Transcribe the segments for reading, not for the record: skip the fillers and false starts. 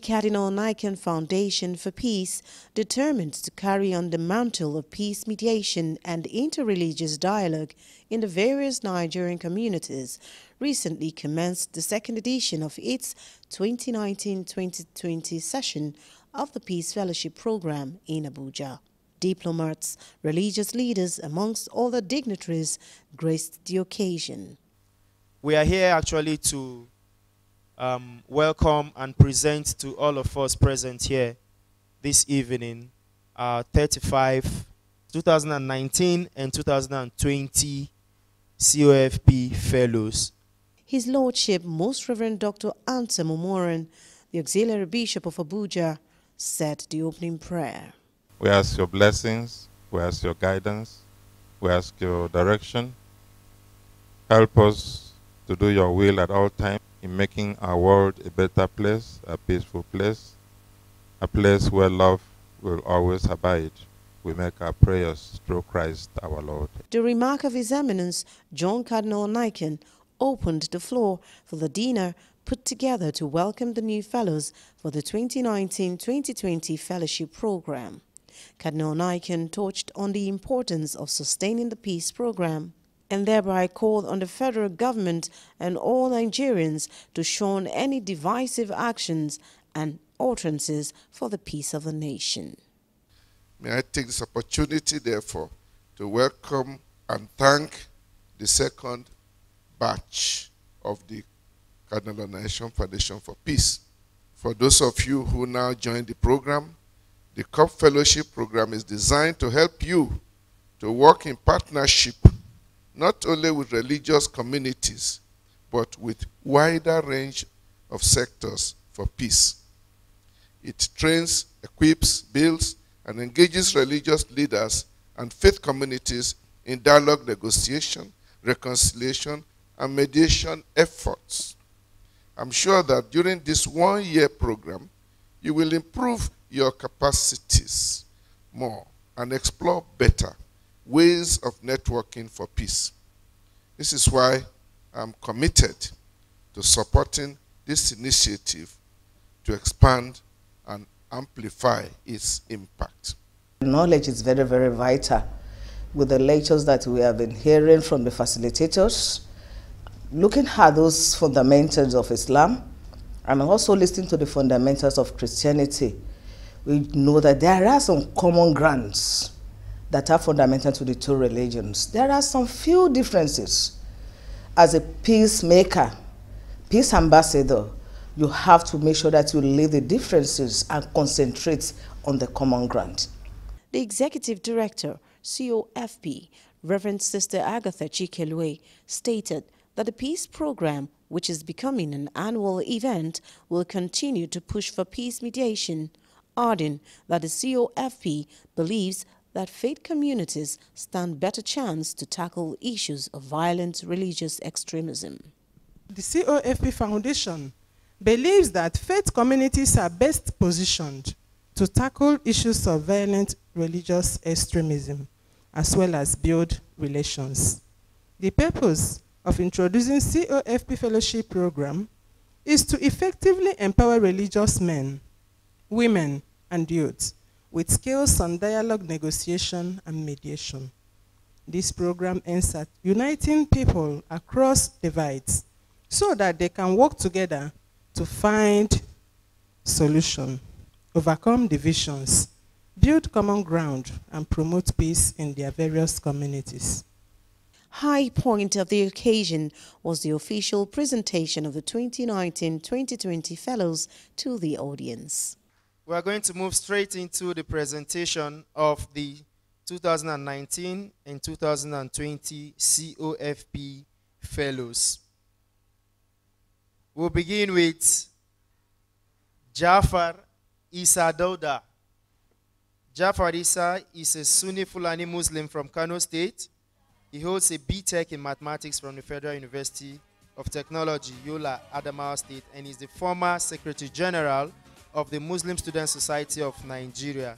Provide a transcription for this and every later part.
Cardinal Nike Foundation for Peace, determined to carry on the mantle of peace mediation and interreligious dialogue in the various Nigerian communities, recently commenced the second edition of its 2019-2020 session of the Peace Fellowship Program in Abuja. Diplomats, religious leaders, amongst other dignitaries, graced the occasion. We are here actually to welcome and present to all of us present here this evening our 2019 and 2020 COFP Fellows. His Lordship, Most Reverend Dr. Anta Momoran, the Auxiliary Bishop of Abuja, said the opening prayer. We ask your blessings, we ask your guidance, we ask your direction. Help us to do your will at all times in making our world a better place, a peaceful place, a place where love will always abide. We make our prayers through Christ our Lord. The remark of His Eminence, John Cardinal Nike, opened the floor for the dinner put together to welcome the new fellows for the 2019-2020 fellowship program. Cardinal Nike touched on the importance of sustaining the peace program and thereby called on the federal government and all Nigerians to shun any divisive actions and utterances for the peace of the nation. May I take this opportunity, therefore, to welcome and thank the second batch of the Cardinal Nation Foundation for Peace. For those of you who now join the program, the COP Fellowship Program is designed to help you to work in partnership not only with religious communities, but with wider range of sectors for peace. It trains, equips, builds, and engages religious leaders and faith communities in dialogue, negotiation, reconciliation, and mediation efforts. I'm sure that during this one-year program, you will improve your capacities more and explore better ways of networking for peace. This is why I'm committed to supporting this initiative to expand and amplify its impact. Knowledge is very, very vital. With the lectures that we have been hearing from the facilitators, looking at those fundamentals of Islam, and also listening to the fundamentals of Christianity, we know that there are some common grounds that are fundamental to the two religions. There are some few differences. As a peacemaker, peace ambassador, you have to make sure that you leave the differences and concentrate on the common ground. The Executive Director, COFP, Reverend Sister Agatha Chikelwe, stated that the peace program, which is becoming an annual event, will continue to push for peace mediation, adding that the COFP believes that faith communities stand better chance to tackle issues of violent religious extremism. The COFP Foundation believes that faith communities are best positioned to tackle issues of violent religious extremism, as well as build relations. The purpose of introducing COFP Fellowship Program is to effectively empower religious men, women, and youth with skills on dialogue, negotiation, and mediation. This program aims at uniting people across divides so that they can work together to find solutions, overcome divisions, build common ground, and promote peace in their various communities. High point of the occasion was the official presentation of the 2019-2020 Fellows to the audience. We are going to move straight into the presentation of the 2019 and 2020 COFP Fellows. We'll begin with Jafar Isa Dauda. Jafar Isa is a Sunni Fulani Muslim from Kano State. He holds a BTech in mathematics from the Federal University of Technology, Yola, Adamawa State, and is the former Secretary General of the Muslim Student Society of Nigeria,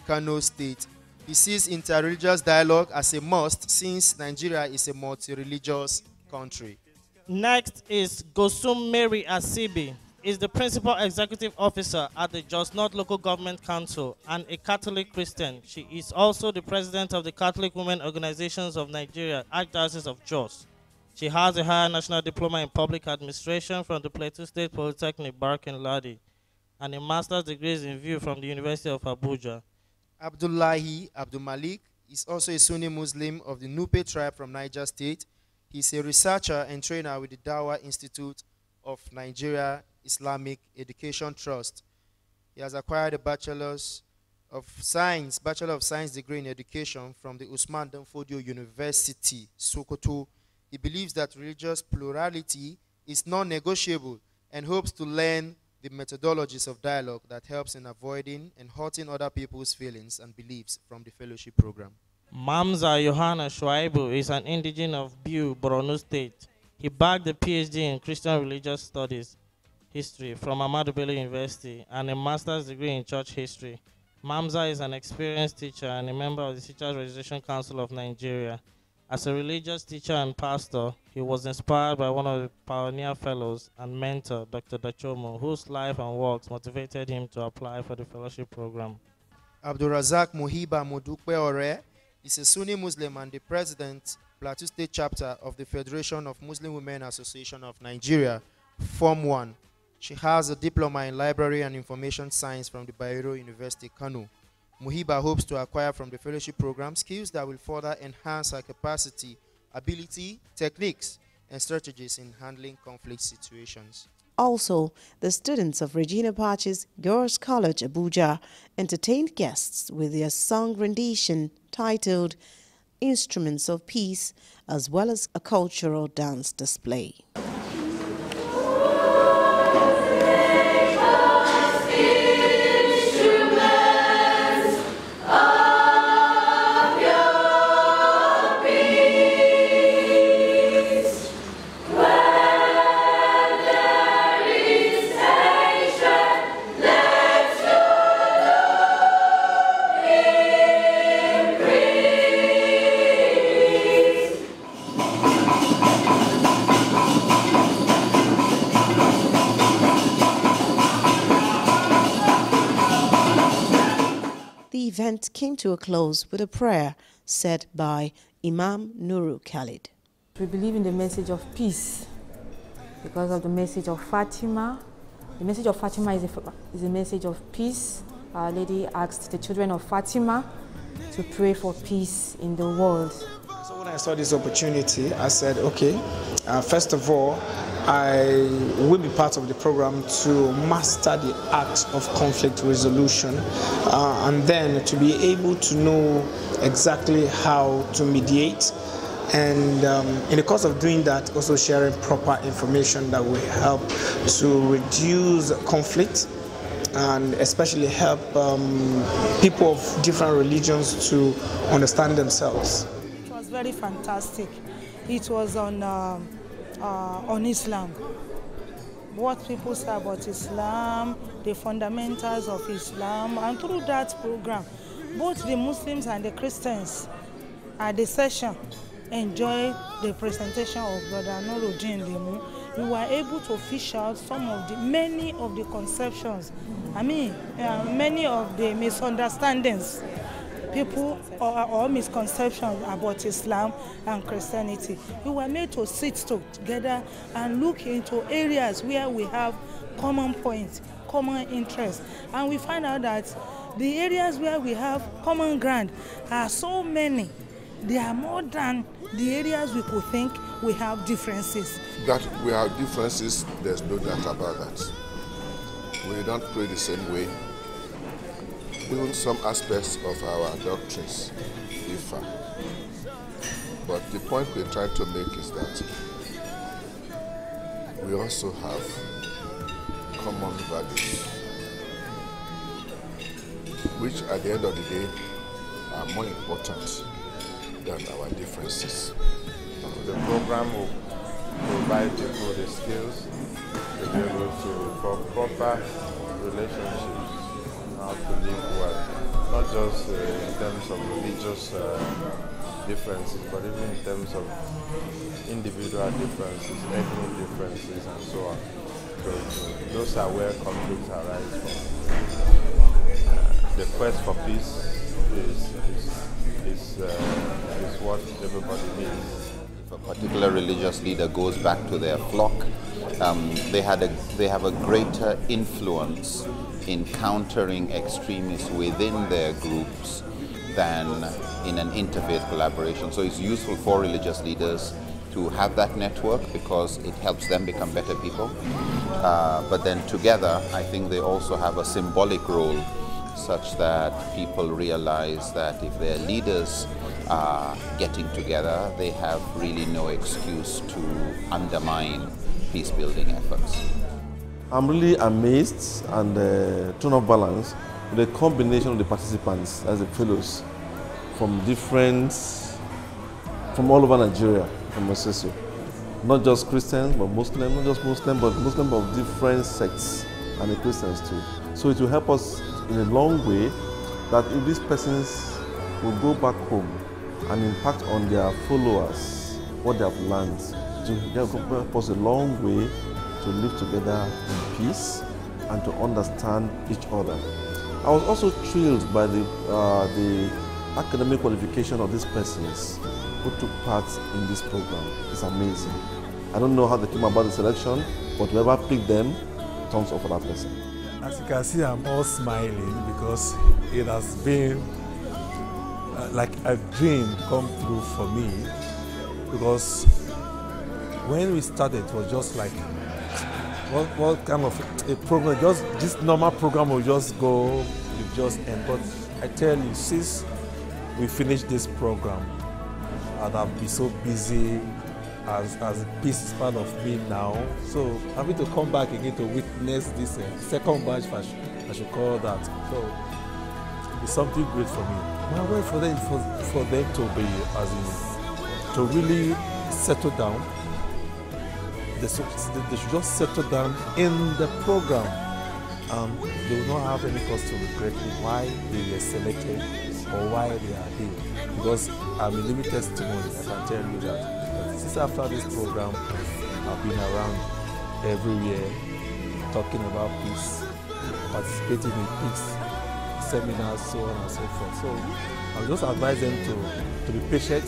Kano State. He sees interreligious dialogue as a must since Nigeria is a multi-religious country. Next is Gosum Mary Asibi, is the principal executive officer at the Jos North Local Government Council and a Catholic Christian. She is also the president of the Catholic Women Organizations of Nigeria, Archdiocese of Jos. She has a higher national diploma in public administration from the Plateau State Polytechnic, Barkin Ladi, and a master's degree in view from the University of Abuja. Abdullahi Abdul Malik is also a Sunni Muslim of the Nupe tribe from Niger State. He's a researcher and trainer with the Dawa Institute of Nigeria Islamic Education Trust. He has acquired a Bachelor of Science degree in education from the Usman Dan Fodio University, Sokoto. He believes that religious plurality is non-negotiable and hopes to learn the methodologies of dialogue that helps in avoiding and hurting other people's feelings and beliefs from the fellowship program. Mamza Yohana Shuaibu is an indigene of Biu, Borno State. He bagged a PhD in Christian Religious Studies History from Ahmadu Bello University and a master's degree in church history. Mamza is an experienced teacher and a member of the Teachers Registration Council of Nigeria. As a religious teacher and pastor, he was inspired by one of the pioneer fellows and mentor, Dr. Dachomo, whose life and works motivated him to apply for the fellowship program. Abdurazak Muhiba Modukwe Ore is a Sunni Muslim and the president, Plateau State Chapter of the Federation of Muslim Women Association of Nigeria, Form 1. She has a diploma in Library and Information Science from the Bayero University, Kano. Muhiba hopes to acquire from the fellowship program skills that will further enhance her capacity, ability, techniques, and strategies in handling conflict situations. Also, the students of Regina Pacis Girls College, Abuja, entertained guests with their song rendition titled Instruments of Peace, as well as a cultural dance display. The event came to a close with a prayer said by Imam Nuru Khalid. We believe in the message of peace because of the message of Fatima. The message of Fatima is a message of peace. Our Lady asked the children of Fatima to pray for peace in the world. So when I saw this opportunity, I said, okay, first of all, I will be part of the program to master the art of conflict resolution and then to be able to know exactly how to mediate, and in the course of doing that, also sharing proper information that will help to reduce conflict and especially help people of different religions to understand themselves. It was very fantastic. It was on Islam. What people say about Islam, the fundamentals of Islam, and through that program, both the Muslims and the Christians at the session enjoyed the presentation of Brother Nuruddin Limu. We were able to fish out many of the conceptions, many of the misunderstandings people or misconceptions about Islam and Christianity. We were made to sit together and look into areas where we have common points, common interests, and we find out that the areas where we have common ground are so many. They are more than the areas we could think we have differences. That we have differences, there's no doubt about that. We don't pray the same way. Even some aspects of our doctrines differ. But the point we're trying to make is that we also have common values, which at the end of the day are more important than our differences. The program will provide people the skills to be able to form proper relationships, how to live well, not just in terms of religious differences, but even in terms of individual differences, ethnic differences, and so on. those are where conflicts arise from. The quest for peace is what everybody needs. If a particular religious leader goes back to their flock, they have a greater influence in countering extremists within their groups than in an interfaith collaboration. So it's useful for religious leaders to have that network because it helps them become better people. But then together, I think they also have a symbolic role such that people realize that if their leaders are getting together, they have really no excuse to undermine peace-building efforts. I'm really amazed and tone of balance with the combination of the participants as the fellows from all over Nigeria, from Oseso. Not just Christians, but Muslims, not just Muslims, but Muslims of different sects and the Christians too. So it will help us in a long way that if these persons will go back home and impact on their followers, what they have learned, to help us a long way to live together in peace and to understand each other. I was also thrilled by the academic qualification of these persons who took part in this program. It's amazing. I don't know how they came about the selection, but whoever picked them, thumbs up for that person. As you can see, I'm all smiling because it has been like a dream come true for me, because when we started, it was just like, what kind of a program, just this normal program will just go, you just end. But I tell you, since we finished this program, and I've been so busy as peace is part of me now. So having to come back again to witness this second batch, I should call that. So it's something great for me. My way for them to be, to really settle down. They should just settle down in the program. They will not have any cause to regret why they were selected or why they are here. Because I'm a living testimony. I can tell you that since after this program, I've been around everywhere talking about peace, participating in peace seminars, so on and so forth. So I'll just advise them to be patient,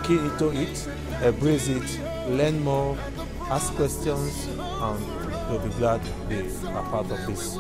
key into it, embrace it, learn more, ask questions, and they'll be glad they are part of this.